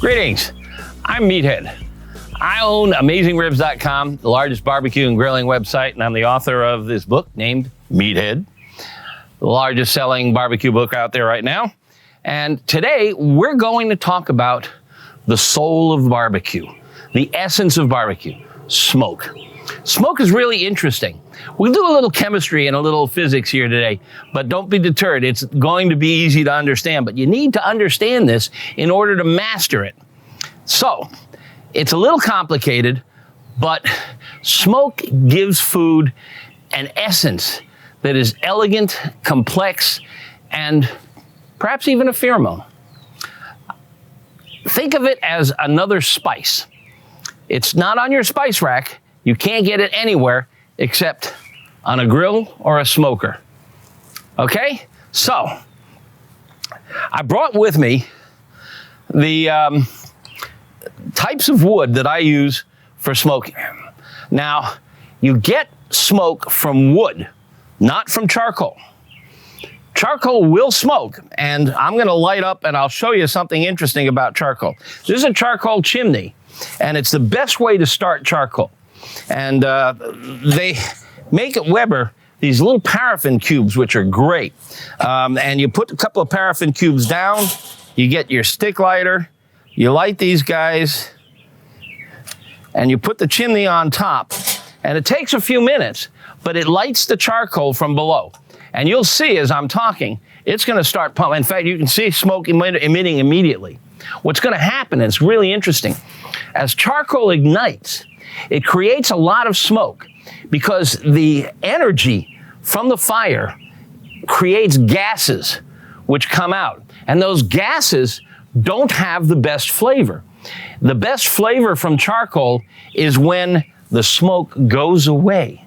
Greetings, I'm Meathead. I own AmazingRibs.com, the largest barbecue and grilling website, and I'm the author of this book named Meathead, the largest selling barbecue book out there right now. And today we're going to talk about the soul of barbecue, the essence of barbecue, smoke. Smoke is really interesting. We'll do a little chemistry and a little physics here today, but don't be deterred. It's going to be easy to understand, but you need to understand this in order to master it. So, it's a little complicated, but smoke gives food an essence that is elegant, complex, and perhaps even a pheromone. Think of it as another spice. It's not on your spice rack. You can't get it anywhere except on a grill or a smoker. Okay? So, I brought with me the types of wood that I use for smoking. Now, you get smoke from wood, not from charcoal. Charcoal will smoke, and I'm gonna light up and I'll show you something interesting about charcoal. This is a charcoal chimney, and it's the best way to start charcoal. And they make at Weber these little paraffin cubes, which are great. And you put a couple of paraffin cubes down, you get your stick lighter, you light these guys, and you put the chimney on top. And it takes a few minutes, but it lights the charcoal from below. And you'll see as I'm talking, it's gonna start pumping. In fact, you can see smoke emitting immediately. What's gonna happen, and it's really interesting, as charcoal ignites, it creates a lot of smoke because the energy from the fire creates gases which come out. And those gases don't have the best flavor. The best flavor from charcoal is when the smoke goes away.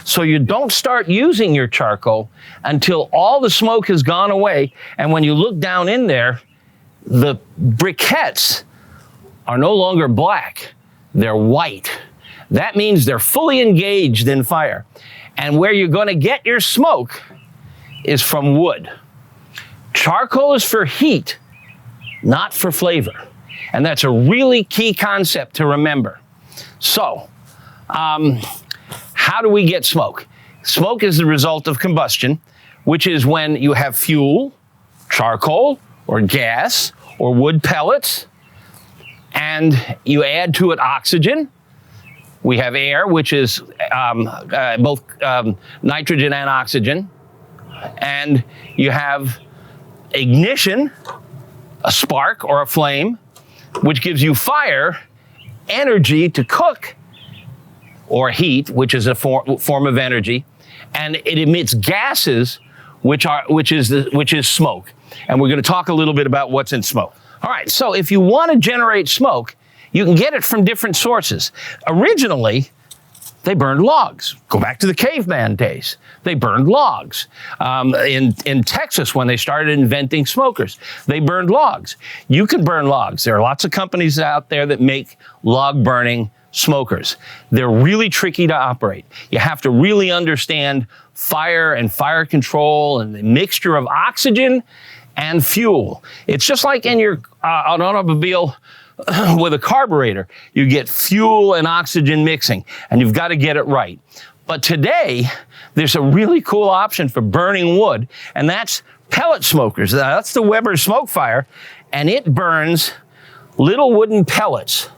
So you don't start using your charcoal until all the smoke has gone away. And when you look down in there, the briquettes are no longer black. They're white. That means they're fully engaged in fire. And where you're going to get your smoke is from wood. Charcoal is for heat, not for flavor. And that's a really key concept to remember. So, how do we get smoke? Smoke is the result of combustion, which is when you have fuel, charcoal, or gas, or wood pellets, and you add to it oxygen. We have air, which is both nitrogen and oxygen. And you have ignition, a spark or a flame, which gives you fire, energy to cook, or heat, which is a form of energy. And it emits gases, which is smoke. And we're going to talk a little bit about what's in smoke. All right, so if you want to generate smoke, you can get it from different sources. Originally, they burned logs. Go back to the caveman days. They burned logs. In Texas, when they started inventing smokers, they burned logs. You can burn logs. There are lots of companies out there that make log burning smokers. They're really tricky to operate. You have to really understand fire and fire control and the mixture of oxygen and fuel. It's just like in your an automobile with a carburetor. You get fuel and oxygen mixing, and you've got to get it right. But today, there's a really cool option for burning wood, and that's pellet smokers. That's the Weber smoke fire, and it burns little wooden pellets.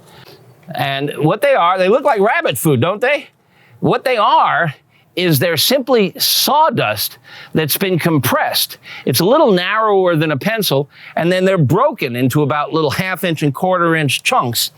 And what they are, they look like rabbit food, don't they? What they are is they're simply sawdust that's been compressed. It's a little narrower than a pencil, and then they're broken into about little 1/2-inch and 1/4-inch chunks,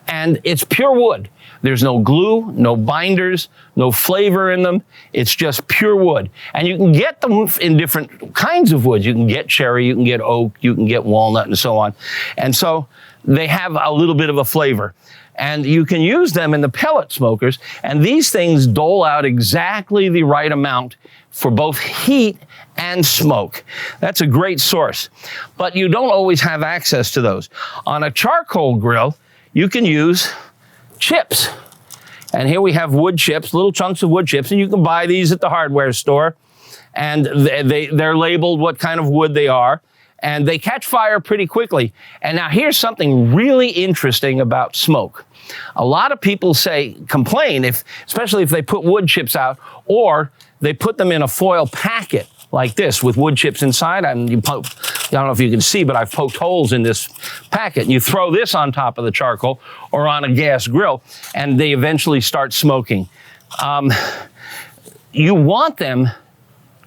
and it's pure wood. There's no glue, no binders, no flavor in them. It's just pure wood. And you can get them in different kinds of wood. You can get cherry, you can get oak, you can get walnut, and so on. And so they have a little bit of a flavor. And you can use them in the pellet smokers, and these things dole out exactly the right amount for both heat and smoke. That's a great source, but you don't always have access to those. On a charcoal grill, you can use chips. And here we have wood chips, little chunks of wood chips, and you can buy these at the hardware store, and they're labeled what kind of wood they are. and they catch fire pretty quickly. And now here's something really interesting about smoke. A lot of people complain, especially if they put wood chips out or they put them in a foil packet like this with wood chips inside. And I don't know if you can see, but I've poked holes in this packet. And you throw this on top of the charcoal or on a gas grill, and they eventually start smoking. You want them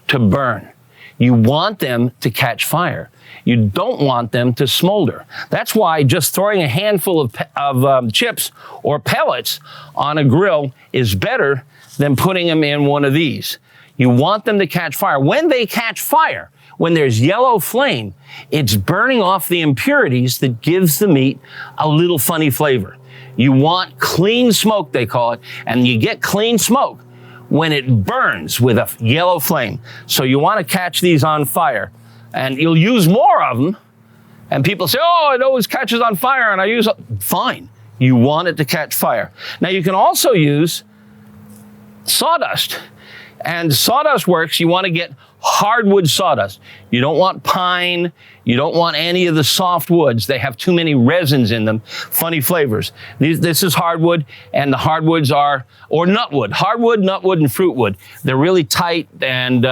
to burn. You want them to catch fire. You don't want them to smolder. That's why just throwing a handful of chips or pellets on a grill is better than putting them in one of these. You want them to catch fire. When they catch fire, when there's yellow flame, it's burning off the impurities that gives the meat a little funny flavor. You want clean smoke, they call it, and you get clean smoke when it burns with a yellow flame. So you want to catch these on fire, and you'll use more of them. And people say, oh, it always catches on fire, and I use it. Fine. You want it to catch fire. Now you can also use sawdust. And sawdust works. You want to get hardwood sawdust. You don't want pine. You don't want any of the soft woods. They have too many resins in them, funny flavors. This is hardwood, and the hardwoods or nutwood. Hardwood, nutwood, and fruitwood. They're really tight, and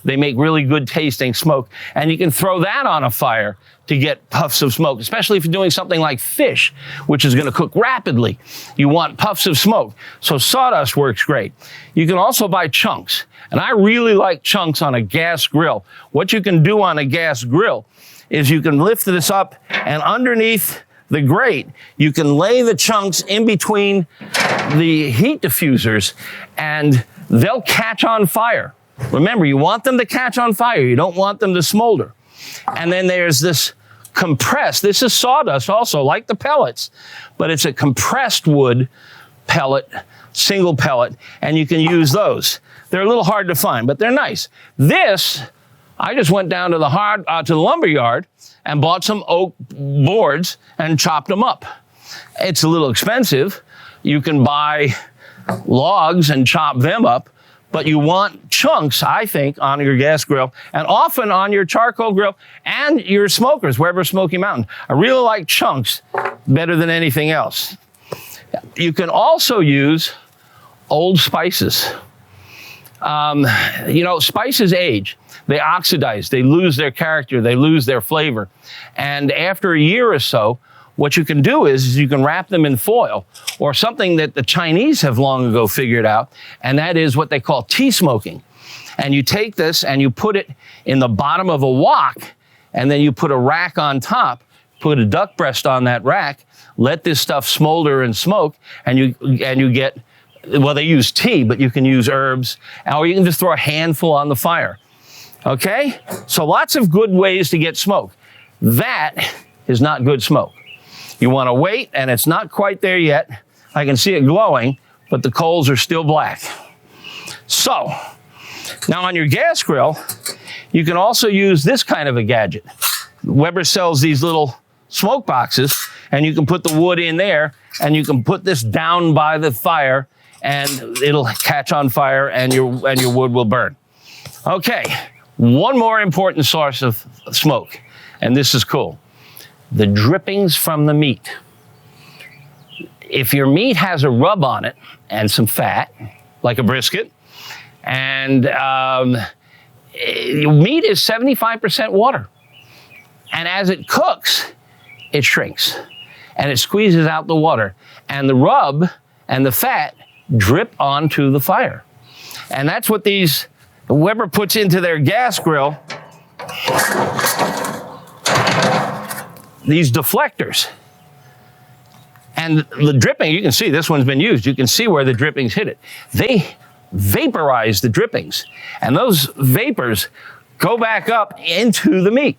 they make really good tasting smoke. And you can throw that on a fire to get puffs of smoke, especially if you're doing something like fish, which is going to cook rapidly. You want puffs of smoke. So sawdust works great. You can also buy chunks. And I really like chunks on a gas grill. What you can do on a gas grill is you can lift this up, and underneath the grate, you can lay the chunks in between the heat diffusers, and they'll catch on fire. Remember, you want them to catch on fire. You don't want them to smolder. And then there's this compressed, this is sawdust also, like the pellets, but it's a compressed wood pellet, single pellet, and you can use those. They're a little hard to find, but they're nice. This, I just went down to the lumber yard and bought some oak boards and chopped them up. It's a little expensive. You can buy logs and chop them up, but you want chunks, I think, on your gas grill, and often on your charcoal grill and your smokers, wherever Smoky Mountain. I really like chunks better than anything else. You can also use old spices. Spices age. They oxidize. They lose their character. They lose their flavor. And after a year or so, what you can do is you can wrap them in foil, or something that the Chinese have long ago figured out, and that is what they call tea smoking. And you take this and you put it in the bottom of a wok, and then you put a rack on top, put a duck breast on that rack, let this stuff smolder and smoke, and you get, well, they use tea, but you can use herbs, or you can just throw a handful on the fire. Okay? So lots of good ways to get smoke. That is not good smoke. You want to wait, and it's not quite there yet. I can see it glowing, but the coals are still black. So, now on your gas grill, you can also use this kind of a gadget. Weber sells these little smoke boxes, and you can put the wood in there, and you can put this down by the fire, and it'll catch on fire, and your wood will burn. Okay, one more important source of smoke, and this is cool. The drippings from the meat. If your meat has a rub on it and some fat, like a brisket, and meat is 75% water. And as it cooks, it shrinks and it squeezes out the water. And the rub and the fat drip onto the fire. And that's what Weber puts into their gas grill. These deflectors. And the dripping, you can see this one's been used. You can see where the drippings hit it. They vaporize the drippings, and those vapors go back up into the meat.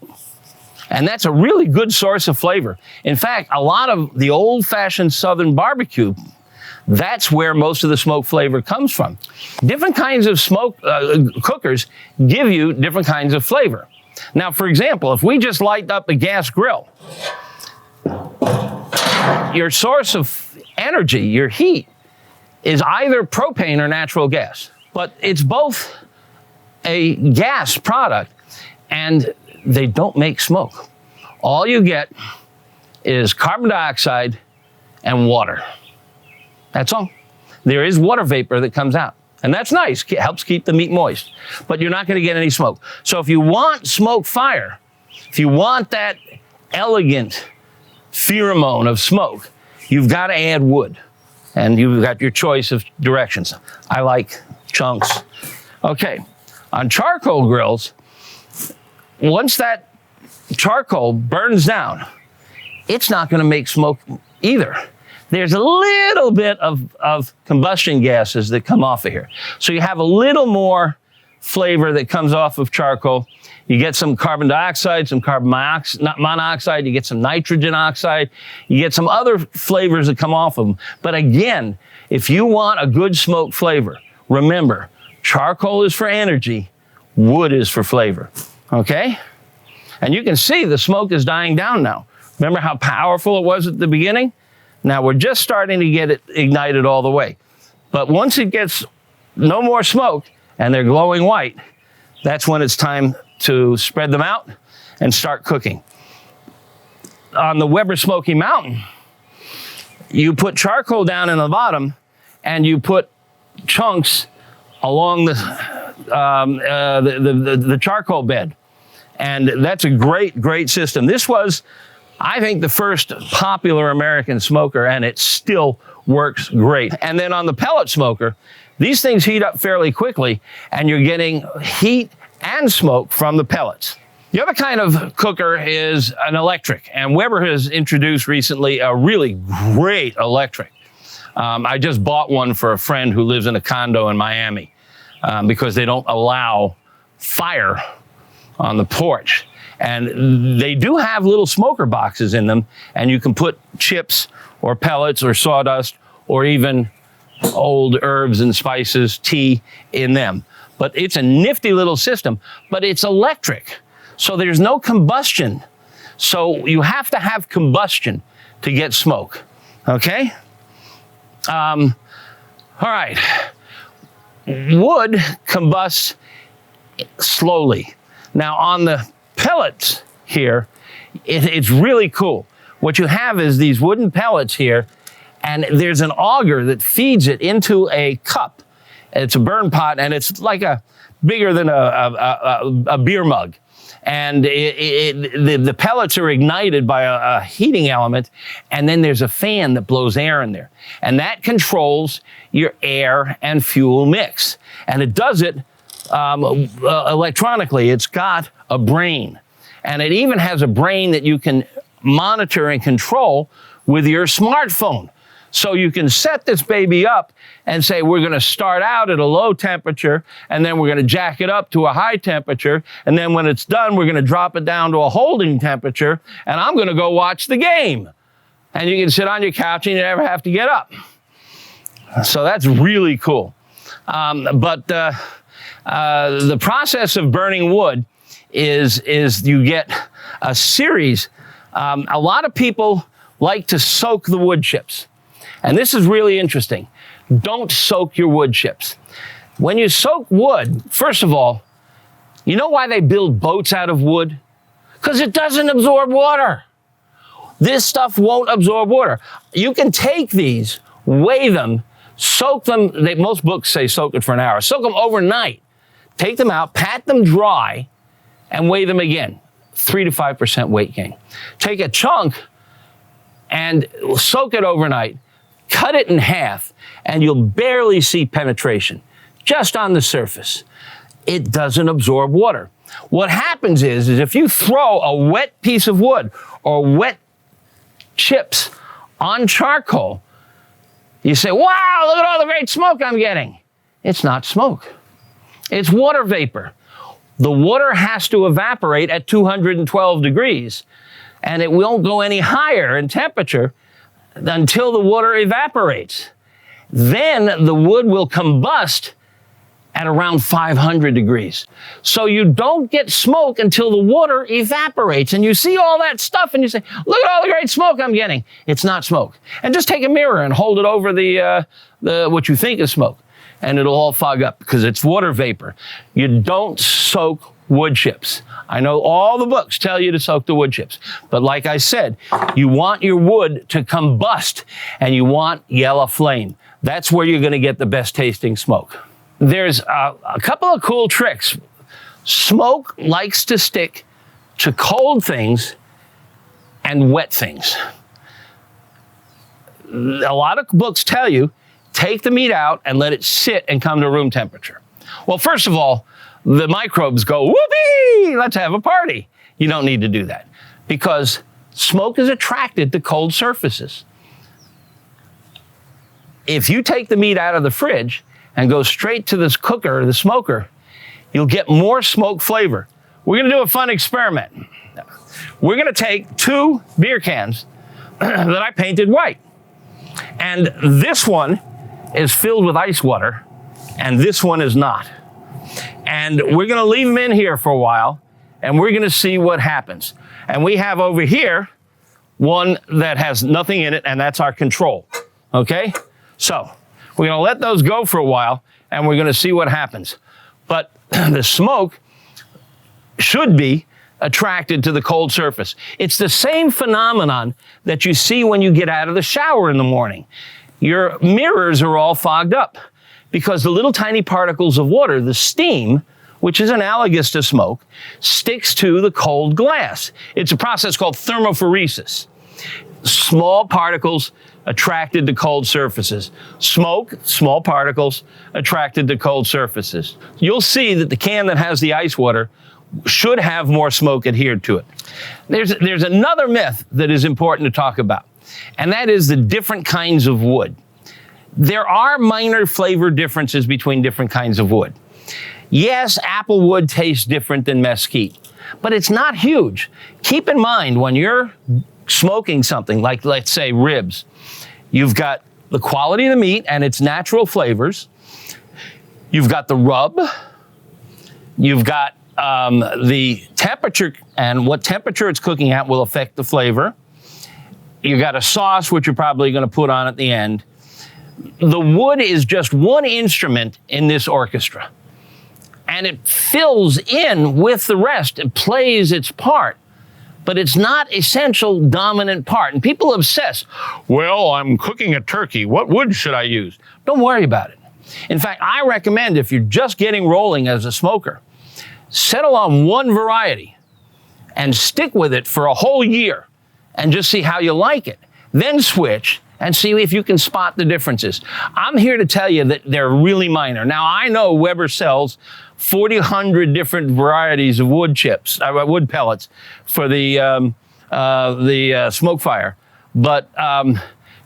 And that's a really good source of flavor. In fact, a lot of the old-fashioned Southern barbecue, that's where most of the smoke flavor comes from. Different kinds of smoke cookers give you different kinds of flavor. Now, for example, if we just light up a gas grill, your source of energy, your heat, is either propane or natural gas. But it's both a gas product, and they don't make smoke. All you get is carbon dioxide and water. That's all. There is water vapor that comes out. And that's nice, it helps keep the meat moist. But you're not gonna get any smoke. So if you want smoke fire, if you want that elegant pheromone of smoke, you've got to add wood. And you've got your choice of directions. I like chunks. Okay, on charcoal grills, once that charcoal burns down, it's not gonna make smoke either. There's a little bit of combustion gases that come off of here. So you have a little more flavor that comes off of charcoal. You get some carbon dioxide, some carbon monoxide, you get some nitrogen oxide, you get some other flavors that come off of them. But again, if you want a good smoke flavor, remember, charcoal is for energy, wood is for flavor, okay? And you can see the smoke is dying down now. Remember how powerful it was at the beginning? Now we're just starting to get it ignited all the way. But once it gets no more smoke and they're glowing white, that's when it's time to spread them out and start cooking. On the Weber Smoky Mountain, you put charcoal down in the bottom and you put chunks along the charcoal bed. And that's a great, great system. This was, I think, the first popular American smoker, and it still works great. And then on the pellet smoker, these things heat up fairly quickly, and you're getting heat and smoke from the pellets. The other kind of cooker is an electric, and Weber has introduced recently a really great electric. I just bought one for a friend who lives in a condo in Miami because they don't allow fire on the porch. And they do have little smoker boxes in them, and you can put chips or pellets or sawdust or even old herbs and spices, tea in them. But it's a nifty little system, but it's electric. So there's no combustion. So you have to have combustion to get smoke, okay? All right. Wood combusts slowly. Now on the pellets here, it's really cool. What you have is these wooden pellets here, and there's an auger that feeds it into a cup. It's a burn pot, and it's like bigger than a beer mug. And the pellets are ignited by a heating element, and then there's a fan that blows air in there. And that controls your air and fuel mix. And it does it electronically. It's got a brain. And it even has a brain that you can monitor and control with your smartphone. So you can set this baby up and say, we're going to start out at a low temperature, and then we're going to jack it up to a high temperature, and then when it's done, we're going to drop it down to a holding temperature, and I'm going to go watch the game. And you can sit on your couch and you never have to get up. So that's really cool. But the process of burning wood is you get a series. A lot of people like to soak the wood chips. And this is really interesting. Don't soak your wood chips. When you soak wood, first of all, you know why they build boats out of wood? Because it doesn't absorb water. This stuff won't absorb water. You can take these, weigh them, soak them. Most books say soak it for an hour. Soak them overnight. Take them out, pat them dry, and weigh them again. 3 to 5% weight gain. Take a chunk and soak it overnight. Cut it in half, and you'll barely see penetration, just on the surface. It doesn't absorb water. What happens is if you throw a wet piece of wood or wet chips on charcoal, you say, wow, look at all the great smoke I'm getting. It's not smoke. It's water vapor. The water has to evaporate at 212 degrees, and it won't go any higher in temperature until the water evaporates. Then the wood will combust at around 500 degrees. So you don't get smoke until the water evaporates. And you see all that stuff and you say, look at all the great smoke I'm getting. It's not smoke. And just take a mirror and hold it over the what you think is smoke, and it'll all fog up because it's water vapor. You don't soak wood chips. I know all the books tell you to soak the wood chips, but like I said, you want your wood to combust and you want yellow flame. That's where you're gonna get the best tasting smoke. There's a couple of cool tricks. Smoke likes to stick to cold things and wet things. A lot of books tell you, take the meat out and let it sit and come to room temperature. Well, first of all, the microbes go, whoopee, let's have a party. You don't need to do that because smoke is attracted to cold surfaces. If you take the meat out of the fridge and go straight to this cooker or the smoker, you'll get more smoke flavor. We're gonna do a fun experiment. We're gonna take 2 beer cans that I painted white. And this one is filled with ice water, and this one is not. And we're gonna leave them in here for a while, and we're gonna see what happens. And we have over here one that has nothing in it, and that's our control, okay? So we're gonna let those go for a while, and we're gonna see what happens. But the smoke should be attracted to the cold surface. It's the same phenomenon that you see when you get out of the shower in the morning. Your mirrors are all fogged up because the little tiny particles of water, the steam, which is analogous to smoke, sticks to the cold glass. It's a process called thermophoresis. Small particles attracted to cold surfaces. Smoke, small particles attracted to cold surfaces. You'll see that the can that has the ice water should have more smoke adhered to it. There's another myth that is important to talk about, and that is the different kinds of wood. There are minor flavor differences between different kinds of wood. Yes, apple wood tastes different than mesquite, but it's not huge. Keep in mind when you're smoking something like, let's say, ribs, you've got the quality of the meat and its natural flavors. You've got the rub. You've got the temperature, and what temperature it's cooking at will affect the flavor. You got a sauce, which you're probably going to put on at the end. The wood is just one instrument in this orchestra, and it fills in with the rest. It plays its part, but it's not essential dominant part. And people obsess, well, I'm cooking a turkey. What wood should I use? Don't worry about it. In fact, I recommend if you're just getting rolling as a smoker, settle on one variety and stick with it for a whole year and just see how you like it. Then switch and see if you can spot the differences. I'm here to tell you that they're really minor. Now, I know Weber sells 4,000 different varieties of wood chips, wood pellets for the smoke fire, but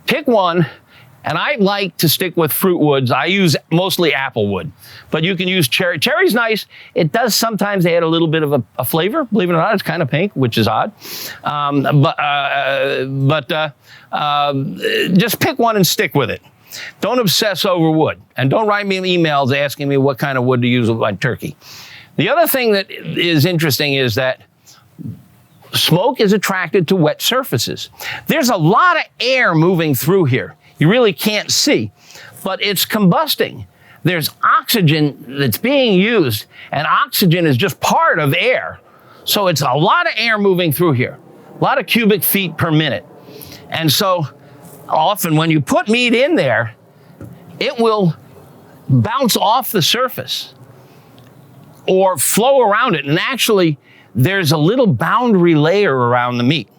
pick one. And I like to stick with fruit woods. I use mostly apple wood, but you can use cherry. Cherry's nice. It does sometimes add a little bit of a flavor. Believe it or not, it's kind of pink, which is odd. Just pick one and stick with it. Don't obsess over wood. And don't write me emails asking me what kind of wood to use with my turkey. The other thing that is interesting is that smoke is attracted to wet surfaces. There's a lot of air moving through here. You really can't see, but it's combusting. There's oxygen that's being used, and oxygen is just part of air. So it's a lot of air moving through here, a lot of cubic feet per minute. And so often when you put meat in there, it will bounce off the surface or flow around it. And actually, there's a little boundary layer around the meat.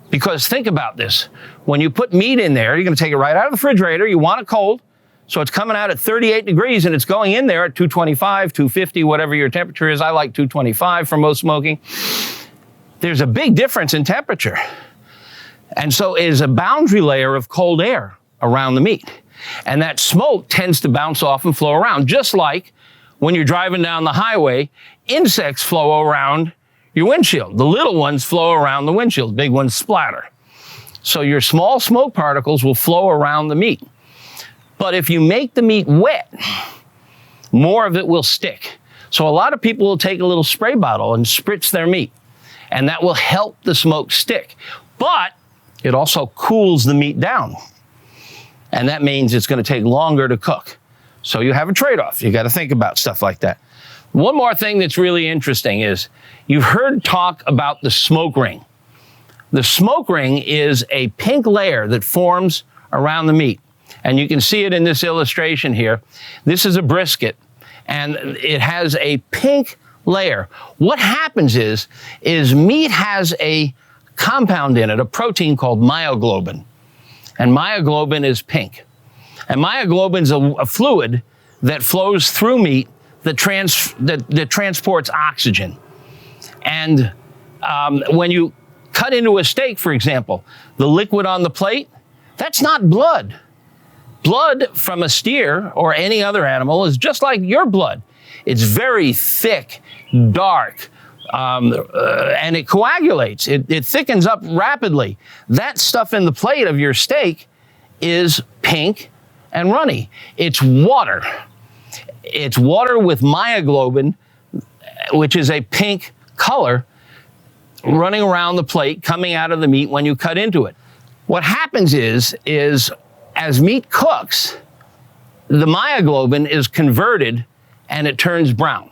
Because think about this, when you put meat in there, you're gonna take it right out of the refrigerator, you want it cold, so it's coming out at 38 degrees and it's going in there at 225, 250, whatever your temperature is. I like 225 for most smoking. There's a big difference in temperature. And so it is a boundary layer of cold air around the meat. And that smoke tends to bounce off and flow around, just like when you're driving down the highway, insects flow around your windshield. The little ones flow around the windshield, big ones splatter. So your small smoke particles will flow around the meat. But if you make the meat wet, more of it will stick. So a lot of people will take a little spray bottle and spritz their meat, and that will help the smoke stick. But it also cools the meat down. And that means it's going to take longer to cook. So you have a trade-off. You got to think about stuff like that. One more thing that's really interesting is you've heard talk about the smoke ring. The smoke ring is a pink layer that forms around the meat. And you can see it in this illustration here. This is a brisket, and it has a pink layer. What happens is meat has a compound in it, a protein called myoglobin. And myoglobin is pink. And myoglobin is a fluid that flows through meat that transports oxygen. And when you cut into a steak, for example, the liquid on the plate, that's not blood. Blood from a steer or any other animal is just like your blood. It's very thick, dark, and it coagulates. It thickens up rapidly. That stuff in the plate of your steak is pink and runny. It's water. It's water with myoglobin, which is a pink color, running around the plate, coming out of the meat when you cut into it. What happens is as meat cooks, the myoglobin is converted and it turns brown.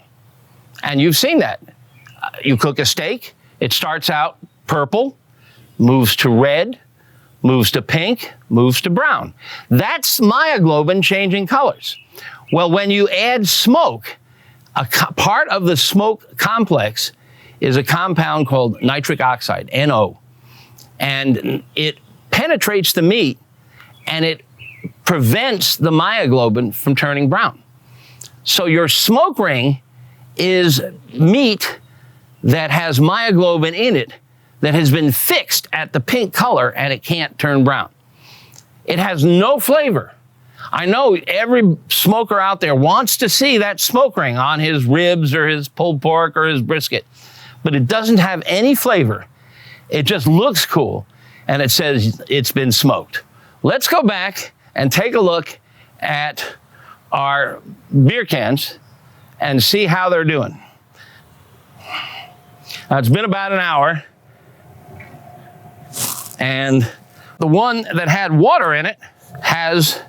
And you've seen that. You cook a steak, it starts out purple, moves to red, moves to pink, moves to brown. That's myoglobin changing colors. Well, when you add smoke, part of the smoke complex is a compound called nitric oxide, NO. And it penetrates the meat and it prevents the myoglobin from turning brown. So your smoke ring is meat that has myoglobin in it that has been fixed at the pink color and it can't turn brown. It has no flavor. I know every smoker out there wants to see that smoke ring on his ribs or his pulled pork or his brisket, but it doesn't have any flavor. It just looks cool and it says it's been smoked. Let's go back and take a look at our beer cans and see how they're doing. Now, it's been about an hour, and the one that had water in it has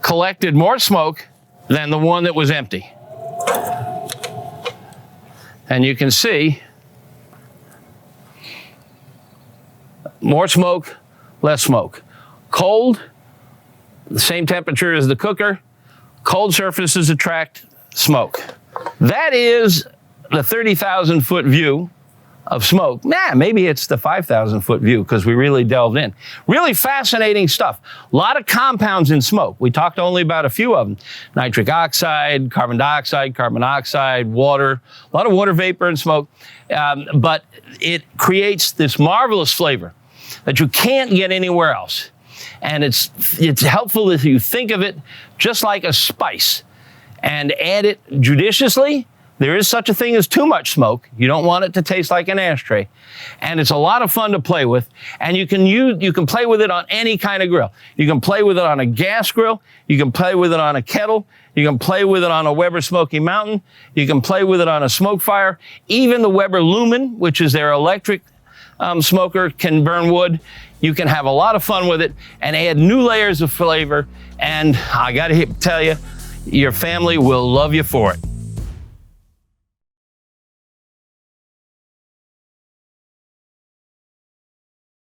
collected more smoke than the one that was empty. And you can see more smoke, less smoke. Cold, the same temperature as the cooker. Cold surfaces attract smoke. That is the 30,000 foot view of smoke. Maybe it's the 5,000 foot view because we really delved in. Really fascinating stuff. A lot of compounds in smoke. We talked only about a few of them. Nitric oxide, carbon dioxide, carbon monoxide, water, a lot of water vapor in smoke. But it creates this marvelous flavor that you can't get anywhere else. And it's helpful if you think of it just like a spice and add it judiciously. There is such a thing as too much smoke. You don't want it to taste like an ashtray. And it's a lot of fun to play with. And you can play with it on any kind of grill. You can play with it on a gas grill. You can play with it on a kettle. You can play with it on a Weber Smoky Mountain. You can play with it on a smoke fire. Even the Weber LUMIN, which is their electric smoker, can burn wood. You can have a lot of fun with it and add new layers of flavor. And I gotta tell you, your family will love you for it.